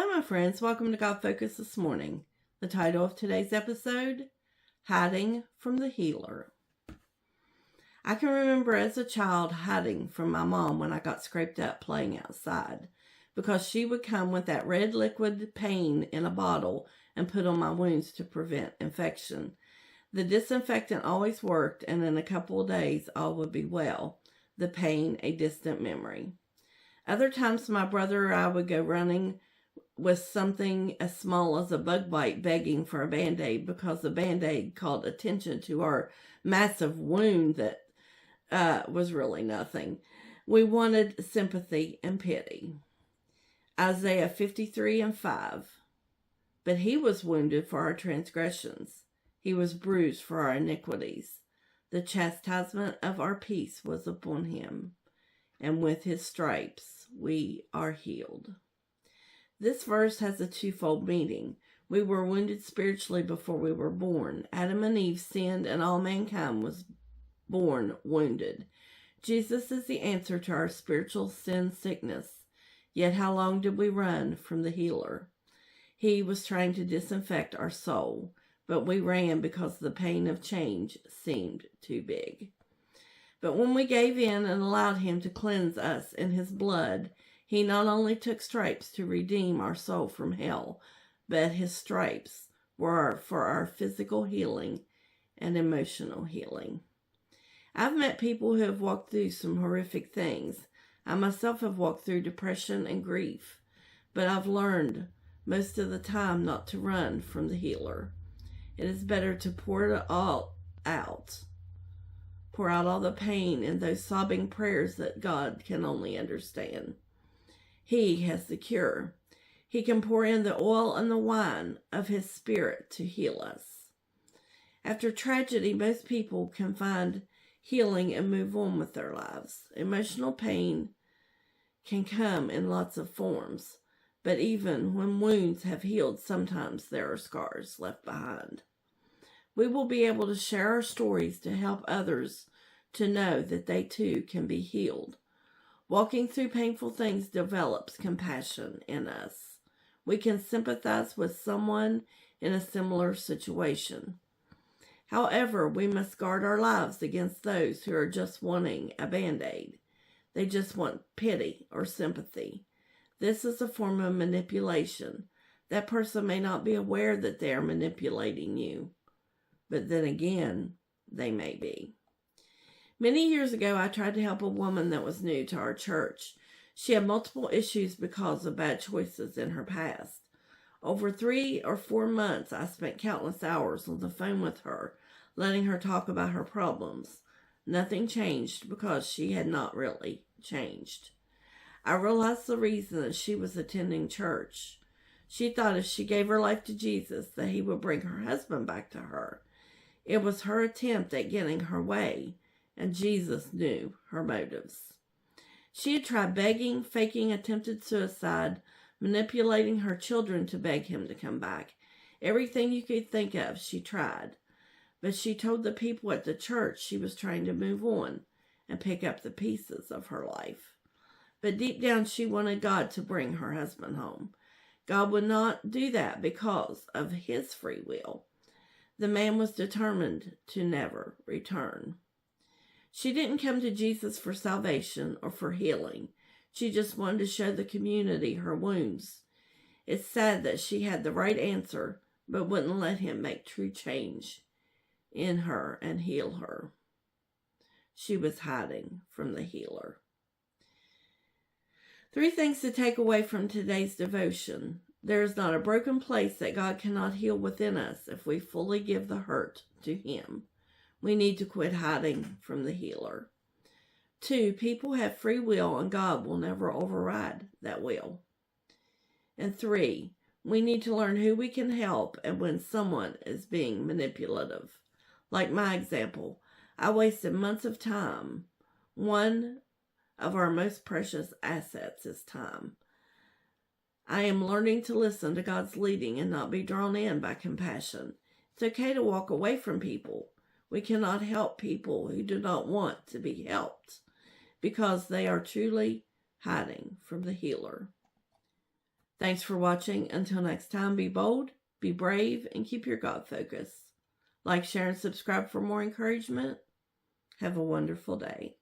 Hello, my friends. Welcome to God Focus this morning. The title of today's episode, Hiding from the Healer. I can remember as a child hiding from my mom when I got scraped up playing outside because she would come with that red liquid pain in a bottle and put on my wounds to prevent infection. The disinfectant always worked, and in a couple of days all would be well. The pain a distant memory. Other times my brother or I would go running with something as small as a bug bite begging for a Band-Aid because the Band-Aid called attention to our massive wound that was really nothing. We wanted sympathy and pity. Isaiah 53:5. But he was wounded for our transgressions. He was bruised for our iniquities. The chastisement of our peace was upon him, and with his stripes we are healed. This verse has a twofold meaning. We were wounded spiritually before we were born. Adam and Eve sinned, and all mankind was born wounded. Jesus is the answer to our spiritual sin sickness. Yet how long did we run from the healer? He was trying to disinfect our soul, but we ran because the pain of change seemed too big. But when we gave in and allowed him to cleanse us in his blood, he not only took stripes to redeem our soul from hell, but his stripes were for our physical healing and emotional healing. I've met people who have walked through some horrific things. I myself have walked through depression and grief, but I've learned most of the time not to run from the healer. It is better to pour it all out. Pour out all the pain in those sobbing prayers that God can only understand. He has the cure. He can pour in the oil and the wine of his spirit to heal us. After tragedy, most people can find healing and move on with their lives. Emotional pain can come in lots of forms, but even when wounds have healed, sometimes there are scars left behind. We will be able to share our stories to help others to know that they too can be healed. Walking through painful things develops compassion in us. We can sympathize with someone in a similar situation. However, we must guard our lives against those who are just wanting a Band-Aid. They just want pity or sympathy. This is a form of manipulation. That person may not be aware that they are manipulating you, but then again, they may be. Many years ago, I tried to help a woman that was new to our church. She had multiple issues because of bad choices in her past. Over 3 or 4 months, I spent countless hours on the phone with her, letting her talk about her problems. Nothing changed because she had not really changed. I realized the reason that she was attending church. She thought if she gave her life to Jesus, that he would bring her husband back to her. It was her attempt at getting her way, and Jesus knew her motives. She had tried begging, faking attempted suicide, manipulating her children to beg him to come back. Everything you could think of, she tried. But she told the people at the church she was trying to move on and pick up the pieces of her life. But deep down, she wanted God to bring her husband home. God would not do that because of his free will. The man was determined to never return. She didn't come to Jesus for salvation or for healing. She just wanted to show the community her wounds. It's sad that she had the right answer, but wouldn't let him make true change in her and heal her. She was hiding from the healer. 3 things to take away from today's devotion. There is not a broken place that God cannot heal within us if we fully give the hurt to him. We need to quit hiding from the healer. 2, people have free will and God will never override that will. And 3, we need to learn who we can help and when someone is being manipulative. Like my example, I wasted months of time. One of our most precious assets is time. I am learning to listen to God's leading and not be drawn in by compassion. It's okay to walk away from people. We cannot help people who do not want to be helped because they are truly hiding from the healer. Thanks for watching. Until next time, be bold, be brave, and keep your God focus. Like, share, and subscribe for more encouragement. Have a wonderful day.